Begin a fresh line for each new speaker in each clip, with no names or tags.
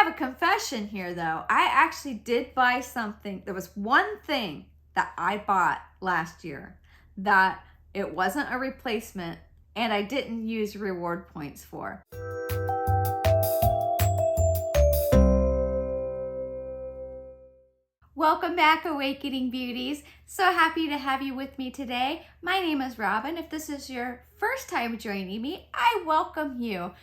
have a confession here though. I actually did buy something. There was one thing that I bought last year that it wasn't a replacement and I didn't use reward points for. Welcome back, Awakening Beauties. So happy to have you with me today. My name is Robin. If this is your first time joining me, I welcome you.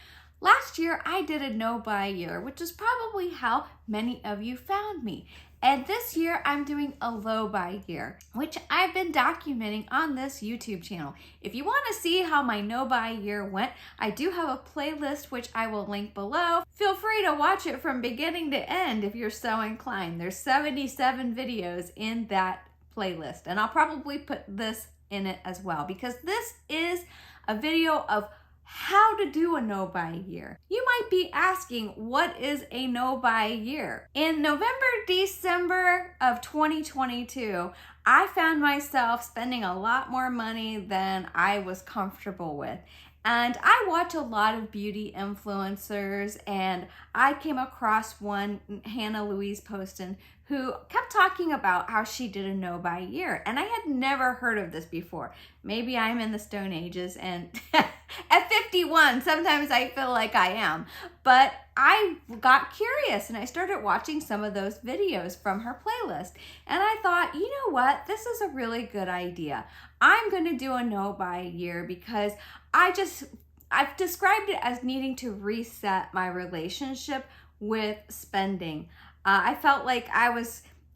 Last year, I did a no-buy year, which is probably how many of you found me. And this year, I'm doing a low-buy year, which I've been documenting on this YouTube channel. If you want to see how my no-buy year went, I do have a playlist, which I will link below. Feel free to watch it from beginning to end if you're so inclined. There's 77 videos in that playlist, and I'll probably put this in it as well, because this is a video of how to do a no-buy year. You might be asking, what is a no-buy year? In November, December of 2022, I found myself spending a lot more money than I was comfortable with. And I watch a lot of beauty influencers, and I came across one, Hannah Louise Poston, who kept talking about how she did a no-buy year. And I had never heard of this before. Maybe I'm in the Stone Ages, and at 51, sometimes I feel like I am. But I got curious and I started watching some of those videos from her playlist. And I thought, you know what? This is a really good idea. I'm gonna do a no-buy year because I've described it as needing to reset my relationship with spending. I felt like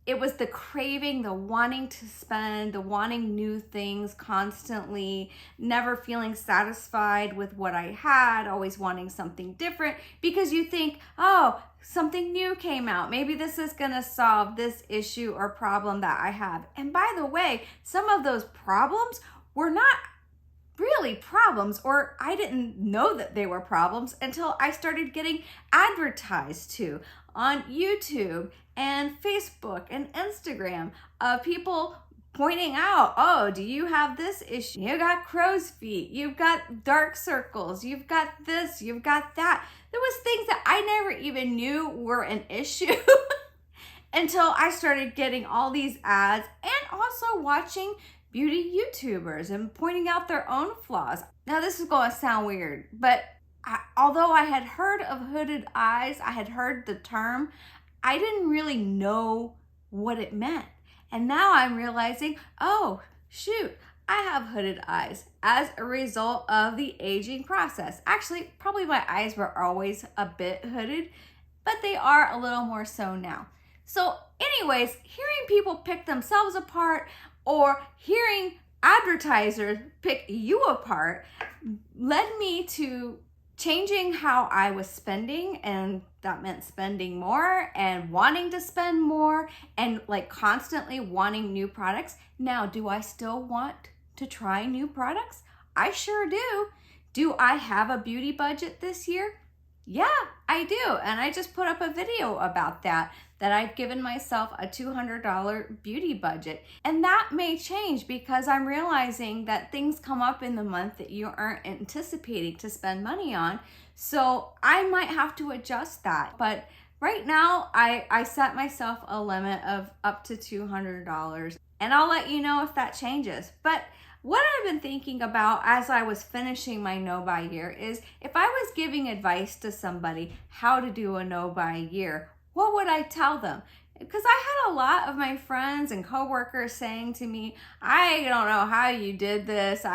it was the craving, the wanting to spend, the wanting new things constantly, never feeling satisfied with what I had, always wanting something different, because you think, oh, something new came out. Maybe this is gonna solve this issue or problem that I have. And by the way, some of those problems were not really problems, or I didn't know that they were problems until I started getting advertised to on YouTube and Facebook and Instagram of people pointing out, oh, do you have this issue? You got crow's feet, you've got dark circles, you've got this, you've got that. There was things that I never even knew were an issue until I started getting all these ads and also watching beauty YouTubers and pointing out their own flaws. Now this is going to sound weird, but although I had heard of hooded eyes, I had heard the term, I didn't really know what it meant. And now I'm realizing, oh, shoot, I have hooded eyes as a result of the aging process. Actually, probably my eyes were always a bit hooded, but they are a little more so now. So anyways, hearing people pick themselves apart or hearing advertisers pick you apart led me to changing how I was spending, and that meant spending more and wanting to spend more and like constantly wanting new products. Now, do I still want to try new products? I sure do. Do I have a beauty budget this year? Yeah, I do. And I just put up a video about that I've given myself a $200 beauty budget. And that may change because I'm realizing that things come up in the month that you aren't anticipating to spend money on. So I might have to adjust that. But right now, I set myself a limit of up to $200. And I'll let you know if that changes. But what I've been thinking about as I was finishing my no-buy year is if I was giving advice to somebody how to do a no-buy year, what would I tell them? Because I had a lot of my friends and coworkers saying to me, I don't know how you did this.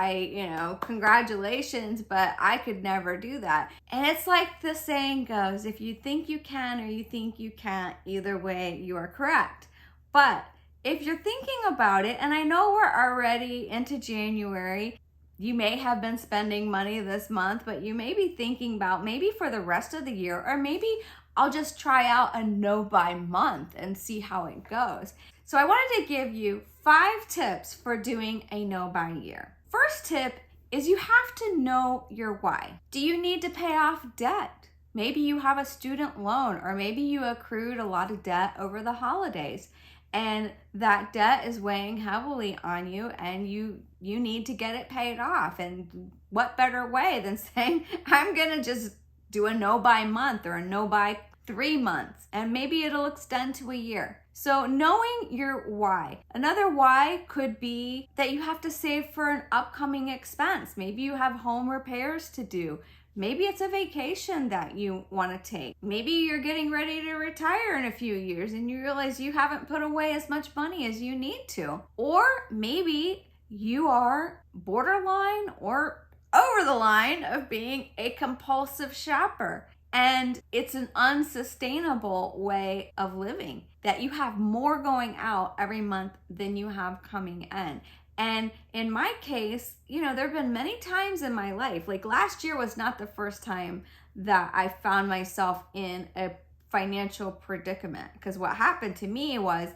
Congratulations, but I could never do that. And it's like the saying goes, if you think you can or you think you can't, either way, you are correct. But if you're thinking about it, and I know we're already into January, you may have been spending money this month, but you may be thinking about maybe for the rest of the year, or maybe I'll just try out a no-buy month and see how it goes. So I wanted to give you 5 tips for doing a no-buy year. First tip is you have to know your why. Do you need to pay off debt? Maybe you have a student loan, or maybe you accrued a lot of debt over the holidays, and that debt is weighing heavily on you, and you need to get it paid off. And what better way than saying, I'm gonna just do a no-buy month or a no-buy 3 months, and maybe it'll extend to a year. So knowing your why. Another why could be that you have to save for an upcoming expense. Maybe you have home repairs to do. Maybe it's a vacation that you want to take. Maybe you're getting ready to retire in a few years and you realize you haven't put away as much money as you need to. Or maybe you are borderline or over the line of being a compulsive shopper. And it's an unsustainable way of living, that you have more going out every month than you have coming in. And in my case, there have been many times in my life, like last year was not the first time that I found myself in a financial predicament. Because what happened to me was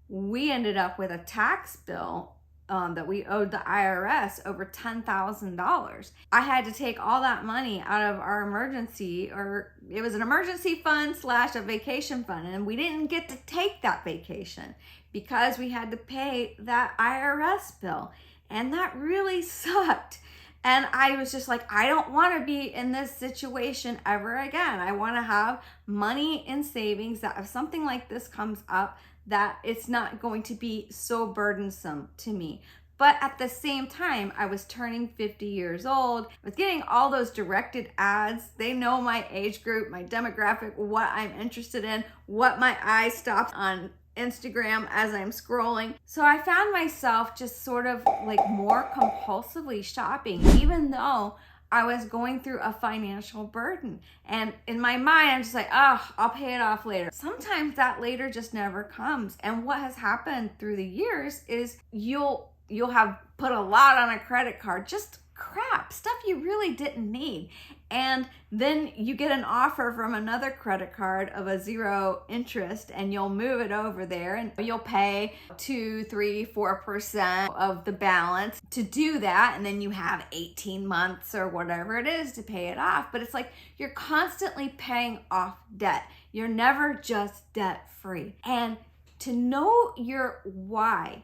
we ended up with a tax bill that we owed the IRS over $10,000. I had to take all that money out of our emergency, or it was an emergency fund / a vacation fund. And we didn't get to take that vacation because we had to pay that IRS bill. And that really sucked. And I was just like, I don't want to be in this situation ever again. I want to have money in savings that if something like this comes up, that it's not going to be so burdensome to me. But at the same time, I was turning 50 years old. I was getting all those directed ads. They know my age group, my demographic, what I'm interested in, what my eye stops on Instagram as I'm scrolling. So I found myself just sort of like more compulsively shopping, even though I was going through a financial burden. And in my mind, I'm just like, I'll pay it off later. Sometimes that later just never comes. And what has happened through the years is you'll have put a lot on a credit card, just crap, stuff you really didn't need. And then you get an offer from another credit card of a 0 interest, and you'll move it over there and you'll pay 2, 3, 4% of the balance to do that. And then you have 18 months or whatever it is to pay it off. But it's like you're constantly paying off debt. You're never just debt free. And to know your why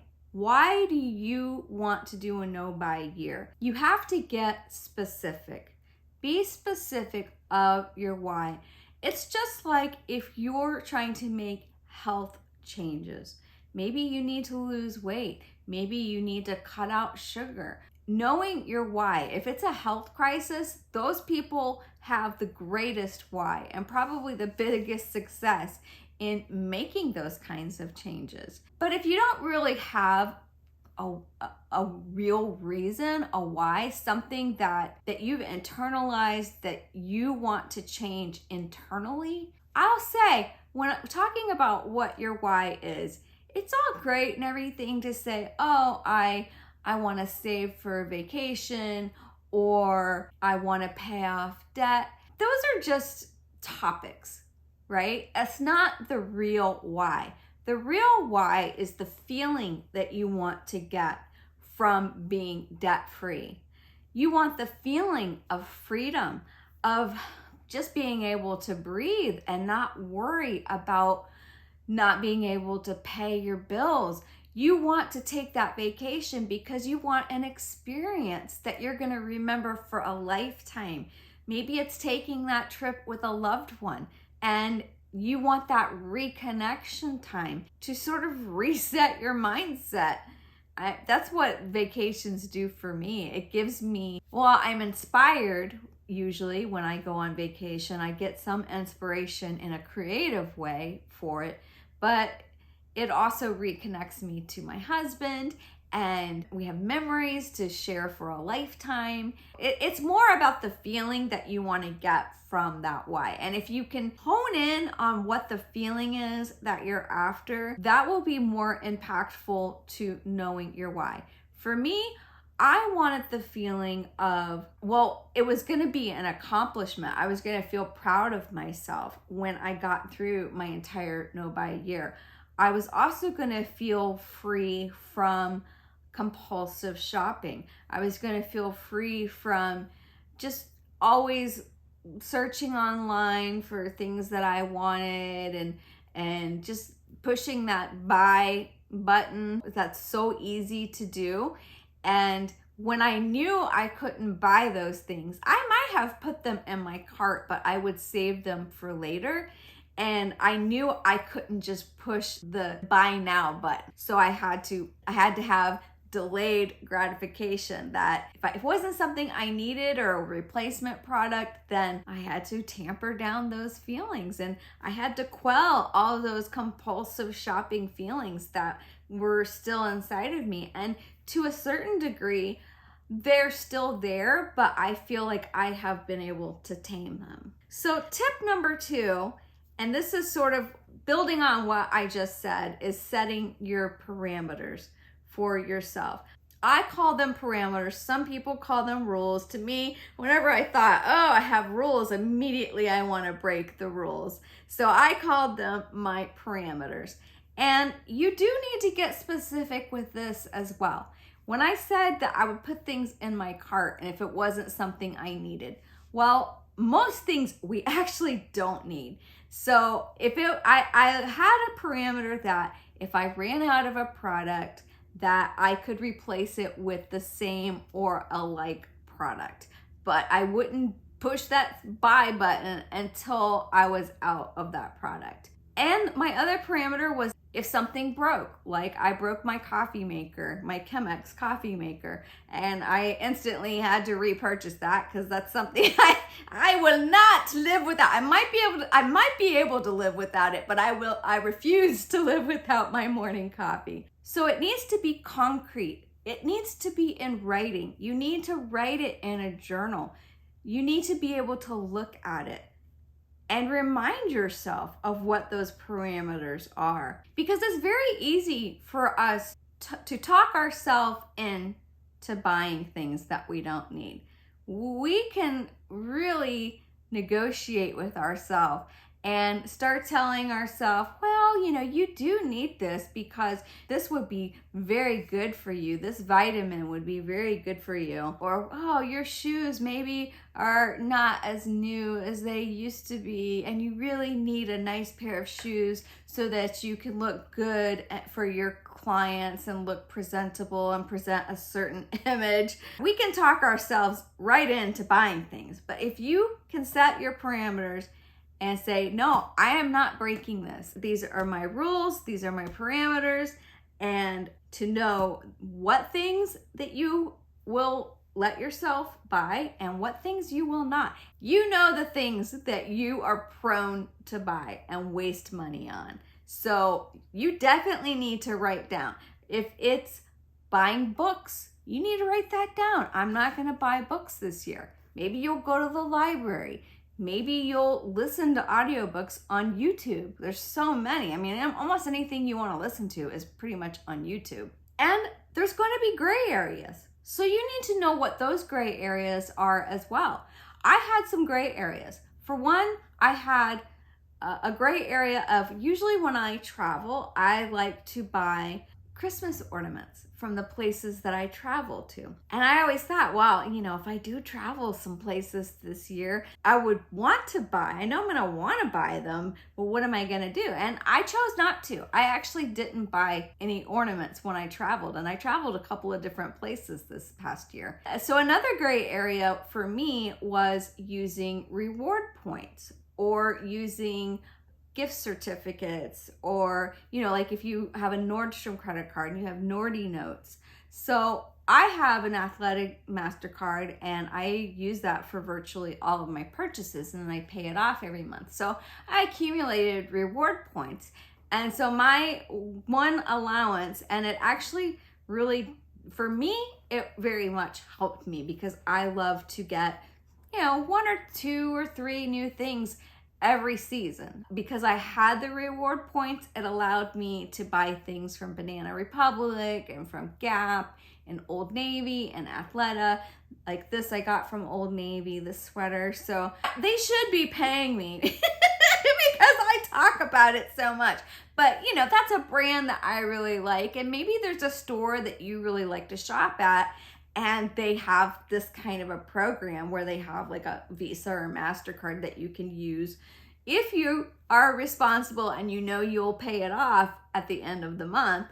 do you want to do a no-buy year? You have to get specific. Be specific of your why. It's just like if you're trying to make health changes. Maybe you need to lose weight. Maybe you need to cut out sugar. Knowing your why. If it's a health crisis, those people have the greatest why and probably the biggest success in making those kinds of changes. But if you don't really have a real reason, a why, something that you've internalized that you want to change internally, I'll say, when I'm talking about what your why is, it's all great and everything to say, I want to save for a vacation, or I want to pay off debt. Those are just topics, right? That's not the real why. The real why is the feeling that you want to get from being debt-free. You want the feeling of freedom, of just being able to breathe and not worry about not being able to pay your bills. You want to take that vacation because you want an experience that you're going to remember for a lifetime. Maybe it's taking that trip with a loved one, and you want that reconnection time to sort of reset your mindset. That's what vacations do for me. It gives me, I'm inspired usually when I go on vacation. I get some inspiration in a creative way for it, but it also reconnects me to my husband, and we have memories to share for a lifetime. It's more about the feeling that you want to get from that why. And if you can hone in on what the feeling is that you're after, that will be more impactful to knowing your why. For me, I wanted the feeling of, it was going to be an accomplishment. I was going to feel proud of myself when I got through my entire no-buy year. I was also going to feel free from compulsive shopping. I was going to feel free from just always searching online for things that I wanted and just pushing that buy button that's so easy to do. And when I knew I couldn't buy those things, I might have put them in my cart, but I would save them for later. And I knew I couldn't just push the buy now button. So I had to have delayed gratification, that if it wasn't something I needed or a replacement product, then I had to tamper down those feelings, and I had to quell all of those compulsive shopping feelings that were still inside of me. And to a certain degree, they're still there, but I feel like I have been able to tame them. So tip number 2, and this is sort of building on what I just said, is setting your parameters for yourself. I call them parameters. Some people call them rules. To me, whenever I thought, oh, I have rules, immediately I want to break the rules. So I called them my parameters. And you do need to get specific with this as well. When I said that I would put things in my cart and if it wasn't something I needed, well, most things we actually don't need. So I had a parameter that if I ran out of a product, that I could replace it with the same or a like product, but I wouldn't push that buy button until I was out of that product. And my other parameter was if something broke, like I broke my coffee maker, my Chemex coffee maker, and I instantly had to repurchase that because that's something I will not live without. I might be able to live without it, but I refuse to live without my morning coffee. So it needs to be concrete. It needs to be in writing. You need to write it in a journal. You need to be able to look at it and remind yourself of what those parameters are. Because it's very easy for us to talk ourselves into buying things that we don't need. We can really negotiate with ourselves and start telling ourselves, well, you do need this because this would be very good for you. This vitamin would be very good for you. Or, oh, your shoes maybe are not as new as they used to be, and you really need a nice pair of shoes so that you can look good for your clients and look presentable and present a certain image. We can talk ourselves right into buying things, but if you can set your parameters and say, no, I am not breaking this. These are my rules, these are my parameters, and to know what things that you will let yourself buy and what things you will not. You know the things that you are prone to buy and waste money on. So you definitely need to write down. If it's buying books, you need to write that down. I'm not gonna buy books this year. Maybe you'll go to the library. Maybe you'll listen to audiobooks on YouTube. There's so many. I mean, almost anything you want to listen to is pretty much on YouTube. And there's going to be gray areas. So you need to know what those gray areas are as well. I had some gray areas. For one, I had a gray area of, usually when I travel, I like to buy Christmas ornaments from the places that I travel to. And I always thought, wow, if I do travel some places this year, I would want to buy. I know I'm gonna want to buy them, but what am I gonna do? And I chose not to. I actually didn't buy any ornaments when I traveled, and I traveled a couple of different places this past year. So another gray area for me was using reward points or using gift certificates, or like if you have a Nordstrom credit card and you have Nordy notes. So I have an athletic MasterCard and I use that for virtually all of my purchases, and then I pay it off every month. So I accumulated reward points, and so my one allowance, and it actually really, for me, it very much helped me because I love to get 1 or 2 or 3 new things every season. Because I had the reward points, it allowed me to buy things from Banana Republic and from Gap and Old Navy and Athleta. Like this I got from Old Navy, this sweater. So they should be paying me because I talk about it so much. But that's a brand that I really like, and maybe there's a store that you really like to shop at and they have this kind of a program where they have like a Visa or MasterCard that you can use if you are responsible and you'll pay it off at the end of the month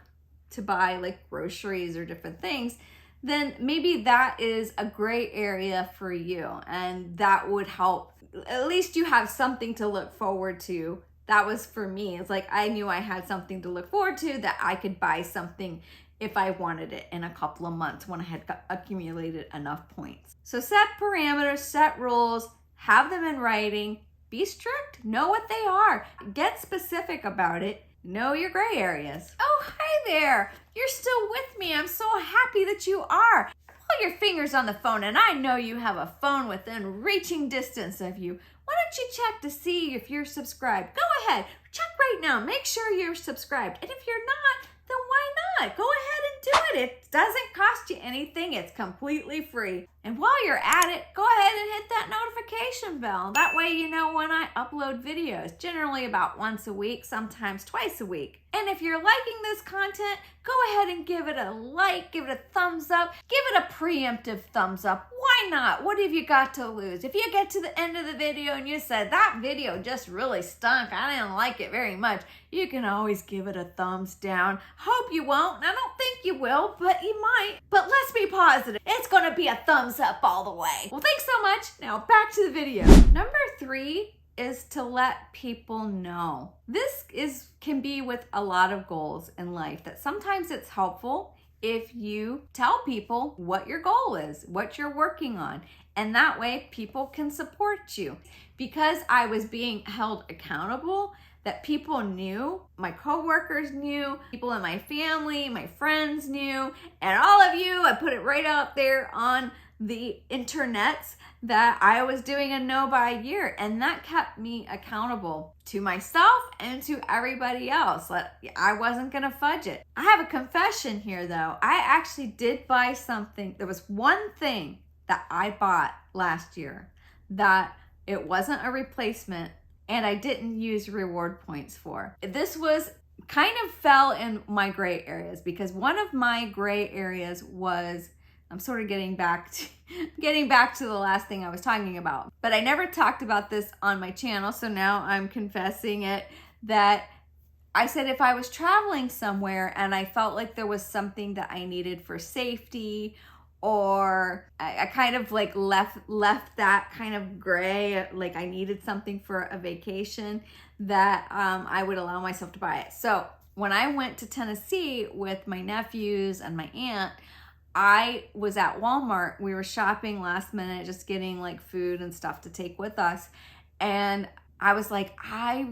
to buy like groceries or different things. Then maybe that is a gray area for you, and that would help. At least you have something to look forward to that was for me. It's like I knew I had something to look forward to, that I could buy something if I wanted it in a couple of months when I had accumulated enough points. So set parameters, set rules, have them in writing, be strict, know what they are, get specific about it, know your gray areas. Oh, hi there. You're still with me. I'm so happy that you are. Pull your fingers on the phone, and I know you have a phone within reaching distance of you. Why don't you check to see if you're subscribed? Go ahead, check right now. Make sure you're subscribed. And if you're not, then why not? Go ahead and do it. It doesn't cost you anything. It's completely free. And while you're at it, go ahead and hit that notification bell. That way you know when I upload videos, generally about once a week, sometimes twice a week. And if you're liking this content, go ahead and give it a like, give it a thumbs up, give it a preemptive thumbs up. Why not? What have you got to lose? If you get to the end of the video and you said, that video just really stunk, I didn't like it very much, you can always give it a thumbs down. Hope you won't. I don't think you will, but you might. But let's be positive. It's gonna be a thumbs up all the way. Well, thanks so much. Now back to the video. Number 3 is to let people know. This can be with a lot of goals in life, that sometimes it's helpful if you tell people what your goal is, what you're working on, and that way people can support you. Because I was being held accountable, that people knew, my coworkers knew, people in my family, my friends knew, and all of you, I put it right out there on the internets that I was doing a no-buy year, and that kept me accountable to myself and to everybody else. I wasn't gonna fudge it. I have a confession here though. I actually did buy something. There was one thing that I bought last year that it wasn't a replacement and I didn't use reward points for. This was kind of fell in my gray areas, because one of my gray areas was, I'm sort of getting back to the last thing I was talking about. But I never talked about this on my channel, so now I'm confessing it, that I said if I was traveling somewhere and I felt like there was something that I needed for safety, or I kind of like left that kind of gray, like I needed something for a vacation, that I would allow myself to buy it. So when I went to Tennessee with my nephews and my aunt, I was at Walmart. We were shopping last minute, just getting like food and stuff to take with us. And I was like, I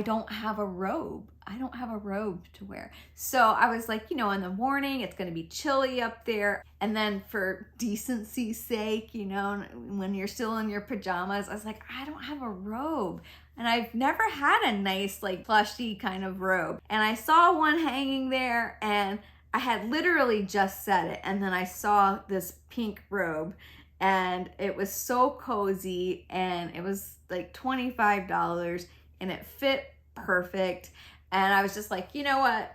don't have a robe. I don't have a robe to wear. So I was like, in the morning, it's going to be chilly up there. And then for decency's sake, when you're still in your pajamas, I was like, I don't have a robe. And I've never had a nice, like plushy kind of robe. And I saw one hanging there, and I had literally just said it, and then I saw this pink robe, and it was so cozy, and it was like $25, and it fit perfect. And I was just like, you know what?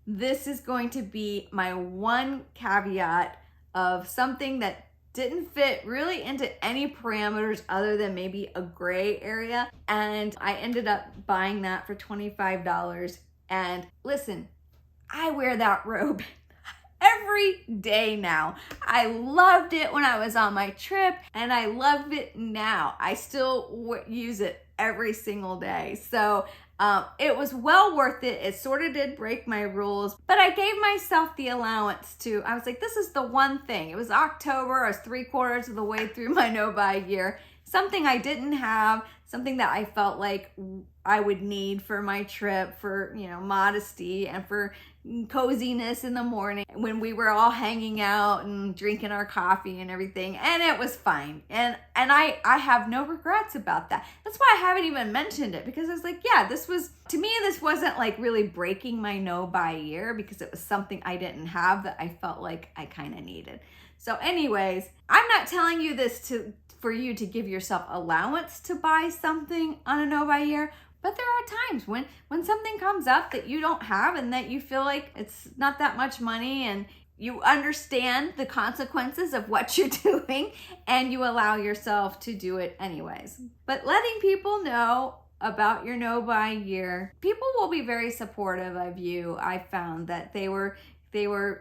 This is going to be my one caveat of something that didn't fit really into any parameters other than maybe a gray area. And I ended up buying that for $25. And listen, I wear that robe every day now. I loved it when I was on my trip, and I love it now. I still use it every single day. So it was well worth it. It sort of did break my rules, but I gave myself the allowance to, I was like, this is the one thing. It was October. I was 3/4 of the way through my no-buy year. Something I didn't have, something that I felt like I would need for my trip, for, modesty and for coziness in the morning when we were all hanging out and drinking our coffee and everything. And it was fine. And I have no regrets about that. That's why I haven't even mentioned it, because I was like, yeah, this wasn't like really breaking my no-buy year, because it was something I didn't have that I felt like I kind of needed. So anyways, I'm not telling you this for you to give yourself allowance to buy something on a no-buy year, but there are times when something comes up that you don't have and that you feel like it's not that much money, and you understand the consequences of what you're doing, and you allow yourself to do it anyways. But letting people know about your no-buy year, people will be very supportive of you. I found that they were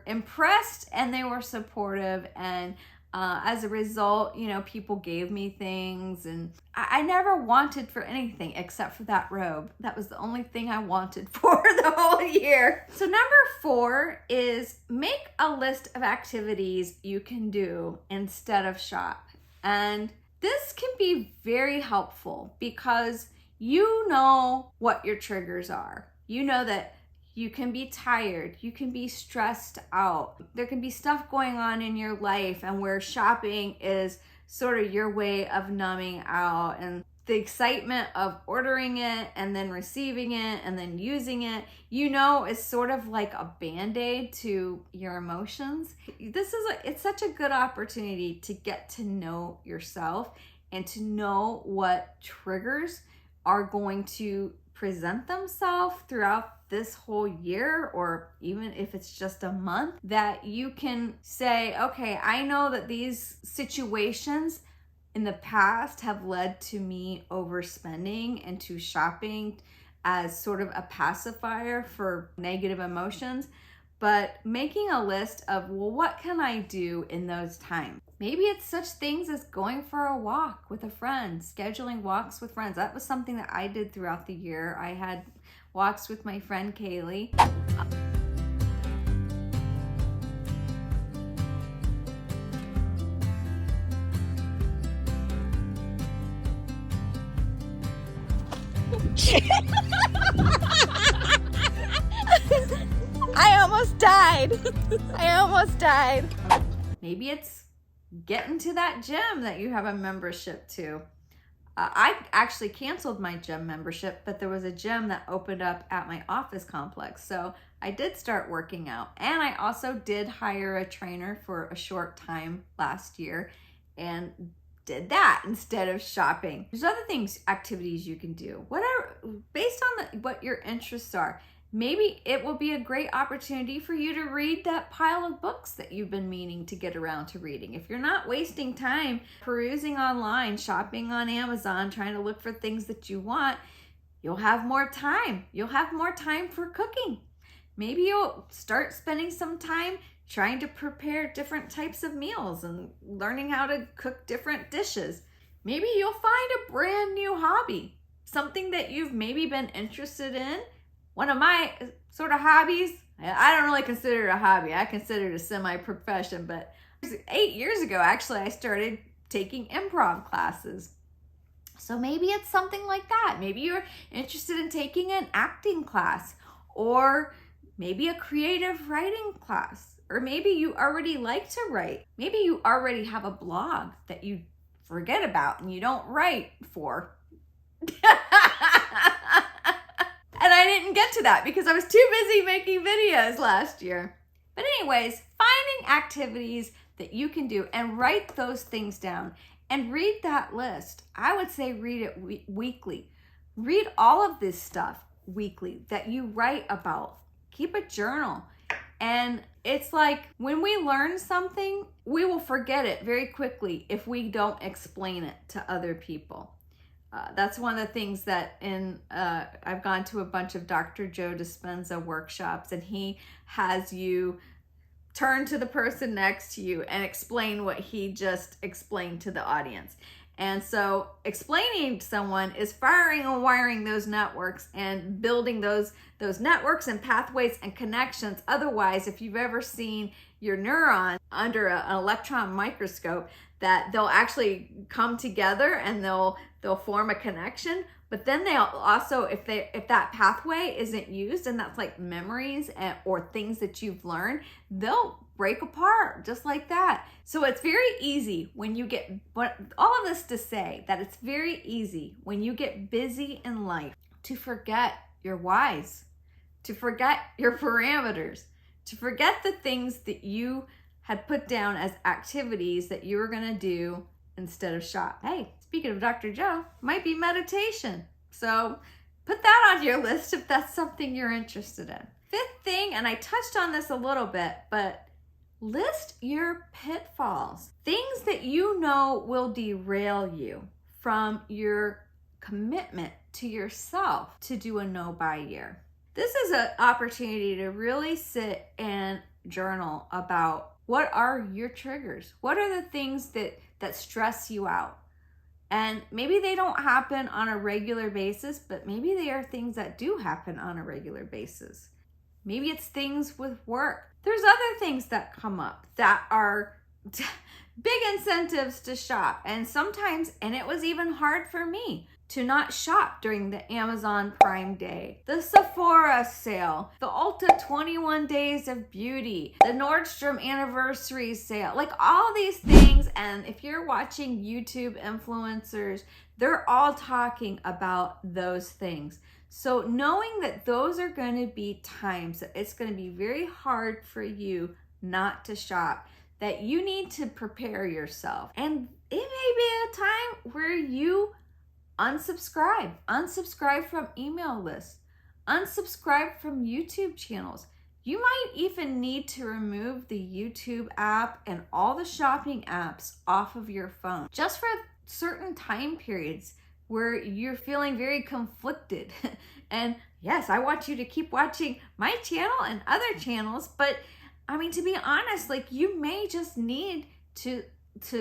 impressed and they were supportive, and As a result, people gave me things, and I never wanted for anything except for that robe. That was the only thing I wanted for the whole year. So number 4 is make a list of activities you can do instead of shop. And this can be very helpful because you know what your triggers are. You know that you can be tired, you can be stressed out. There can be stuff going on in your life, and where shopping is sort of your way of numbing out, and the excitement of ordering it and then receiving it and then using it, is sort of like a band-aid to your emotions. It's such a good opportunity to get to know yourself and to know what triggers are going to present themselves throughout this whole year, or even if it's just a month, that you can say, okay, I know that these situations in the past have led to me overspending and to shopping as sort of a pacifier for negative emotions. But making a list of, well, what can I do in those times? Maybe it's such things as going for a walk with a friend, scheduling walks with friends. That was something that I did throughout the year. I had walks with my friend Kaylee. I almost died. Maybe it's getting to that gym that you have a membership to. I actually canceled my gym membership, but there was a gym that opened up at my office complex. So I did start working out, and I also did hire a trainer for a short time last year and did that instead of shopping. There's other things, activities you can do, whatever, based on what your interests are. Maybe it will be a great opportunity for you to read that pile of books that you've been meaning to get around to reading. If you're not wasting time perusing online, shopping on Amazon, trying to look for things that you want, you'll have more time. You'll have more time for cooking. Maybe you'll start spending some time trying to prepare different types of meals and learning how to cook different dishes. Maybe you'll find a brand new hobby, something that you've maybe been interested in. One of my sort of hobbies, I don't really consider it a hobby. I consider it a semi-profession, but 8 years ago, actually, I started taking improv classes. So maybe it's something like that. Maybe you're interested in taking an acting class, or maybe a creative writing class, or maybe you already like to write. Maybe you already have a blog that you forget about and you don't write for. And I didn't get to that because I was too busy making videos last year. But anyways, finding activities that you can do and write those things down and read that list. I would say read it weekly. Read all of this stuff weekly that you write about. Keep a journal. And it's like when we learn something, we will forget it very quickly if we don't explain it to other people. That's one of the things that I've gone to a bunch of Dr. Joe Dispenza workshops, and he has you turn to the person next to you and explain what he just explained to the audience. And so explaining to someone is firing and wiring those networks and building those networks and pathways and connections. Otherwise, if you've ever seen your neurons under an electron microscope, that they'll actually come together and they'll form a connection. But then they'll also, if that pathway isn't used, and that's like memories or things that you've learned, they'll break apart just like that. So it's very easy when you get, all of this to say that it's very easy when you get busy in life to forget your whys, to forget your parameters, to forget the things that you had put down as activities that you were gonna do instead of shop. Hey, speaking of Dr. Joe, might be meditation. So put that on your list if that's something you're interested in. Fifth thing, and I touched on this a little bit, but list your pitfalls. Things that you know will derail you from your commitment to yourself to do a no-buy year. This is an opportunity to really sit and journal about What are your triggers? What are the things that stress you out? And maybe they don't happen on a regular basis, but maybe they are things that do happen on a regular basis. Maybe it's things with work. There's other things that come up that are big incentives to shop. And sometimes, and it was even hard for me to not shop during the Amazon Prime Day, the Sephora sale, the Ulta 21 Days of Beauty, the Nordstrom Anniversary sale, like all these things. And if you're watching YouTube influencers, they're all talking about those things. So knowing that those are going to be times that it's going to be very hard for you not to shop, that you need to prepare yourself. And it may be a time where you unsubscribe from email lists, unsubscribe from YouTube channels. You might even need to remove the YouTube app and all the shopping apps off of your phone just for certain time periods where you're feeling very conflicted. And yes, I want you to keep watching my channel and other channels, but I mean, to be honest, like you may just need to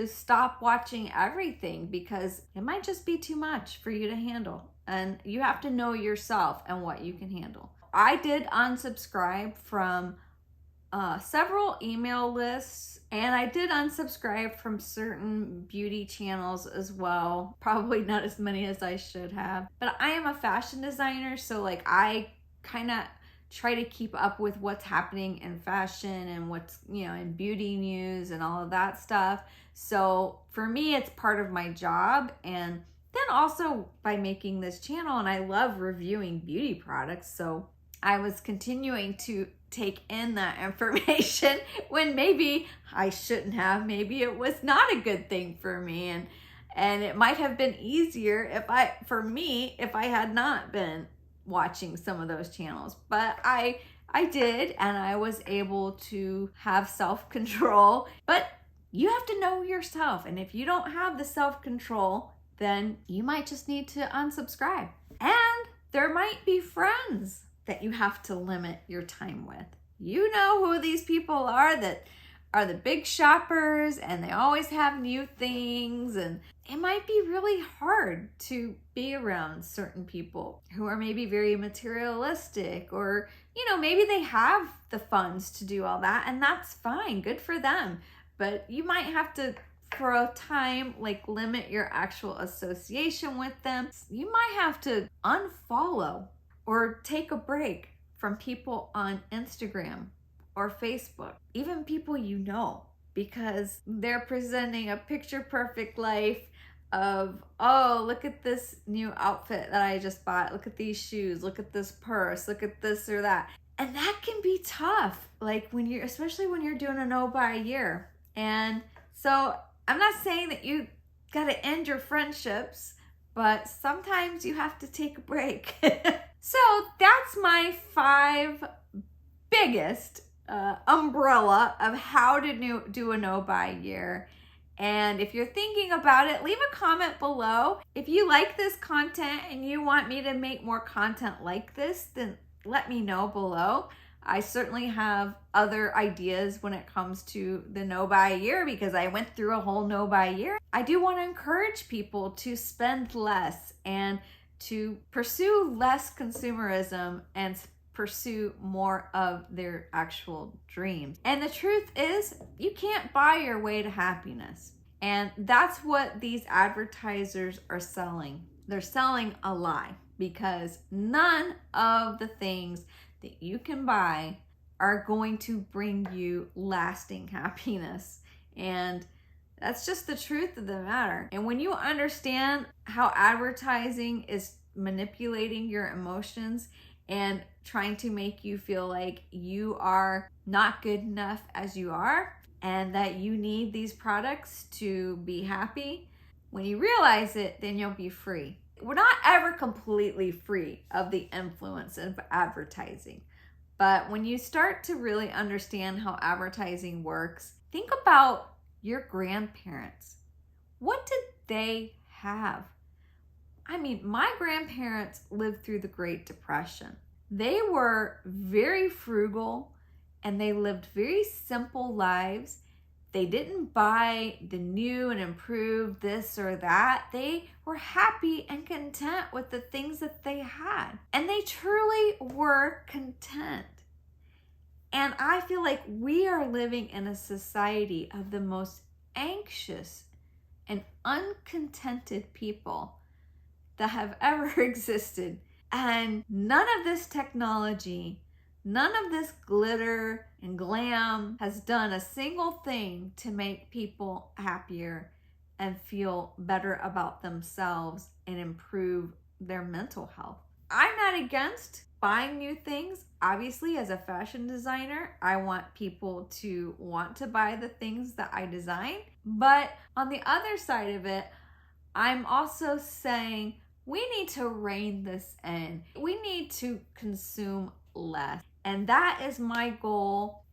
stop watching everything because it might just be too much for you to handle. And you have to know yourself and what you can handle. I did unsubscribe from several email lists, and I did unsubscribe from certain beauty channels as well. Probably not as many as I should have. But I am a fashion designer, so like I kind of try to keep up with what's happening in fashion and what's, in beauty news and all of that stuff. So for me, it's part of my job. And then also by making this channel, and I love reviewing beauty products. So I was continuing to take in that information when maybe I shouldn't have. Maybe it was not a good thing for me. And it might have been easier if I had not been watching some of those channels, but I did, and I was able to have self-control. But you have to know yourself, and if you don't have the self-control, then you might just need to unsubscribe. And there might be friends that you have to limit your time with. You know who these people are that are the big shoppers, and they always have new things, and it might be really hard to be around certain people who are maybe very materialistic, or maybe they have the funds to do all that, and that's fine, good for them. But you might have to, for a time, like limit your actual association with them. You might have to unfollow or take a break from people on Instagram or Facebook, even people because they're presenting a picture perfect life of, oh, look at this new outfit that I just bought. Look at these shoes. Look at this purse. Look at this or that. And that can be tough. Like especially when you're doing a no-buy year. And so I'm not saying that you got to end your friendships, but sometimes you have to take a break. So that's my 5 biggest umbrella of how to do a no-buy year. And if you're thinking about it, leave a comment below. If you like this content and you want me to make more content like this, then let me know below. I certainly have other ideas when it comes to the no-buy year because I went through a whole no-buy year. I do want to encourage people to spend less and to pursue less consumerism and pursue more of their actual dreams. And the truth is, you can't buy your way to happiness. And that's what these advertisers are selling. They're selling a lie, because none of the things that you can buy are going to bring you lasting happiness. And that's just the truth of the matter. And when you understand how advertising is manipulating your emotions and trying to make you feel like you are not good enough as you are, and that you need these products to be happy, when you realize it, then you'll be free. We're not ever completely free of the influence of advertising. But when you start to really understand how advertising works, think about your grandparents. What did they have? I mean, my grandparents lived through the Great Depression. They were very frugal and they lived very simple lives. They didn't buy the new and improved this or that. They were happy and content with the things that they had. And they truly were content. And I feel like we are living in a society of the most anxious and uncontented people that have ever existed. And none of this technology, none of this glitter and glam has done a single thing to make people happier and feel better about themselves and improve their mental health. I'm not against buying new things. Obviously, as a fashion designer, I want people to want to buy the things that I design. But on the other side of it, I'm also saying we need to rein this in. We need to consume less. And that is my goal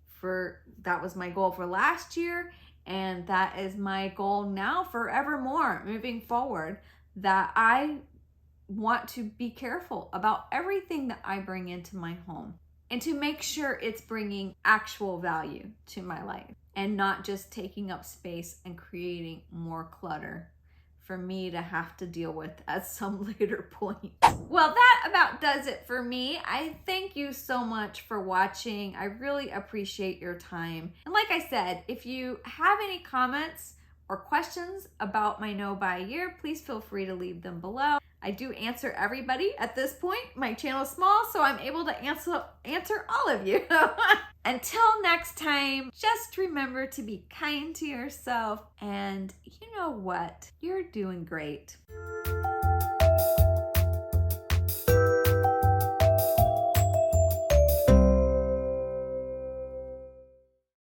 that was my goal for last year. And that is my goal now forevermore, moving forward, that I want to be careful about everything that I bring into my home and to make sure it's bringing actual value to my life and not just taking up space and creating more clutter for me to have to deal with at some later point. Well, that about does it for me. I thank you so much for watching. I really appreciate your time. And like I said, if you have any comments or questions about my no-buy year, please feel free to leave them below. I do answer everybody at this point. My channel is small, so I'm able to answer all of you. Until next time, just remember to be kind to yourself, and you know what? You're doing great.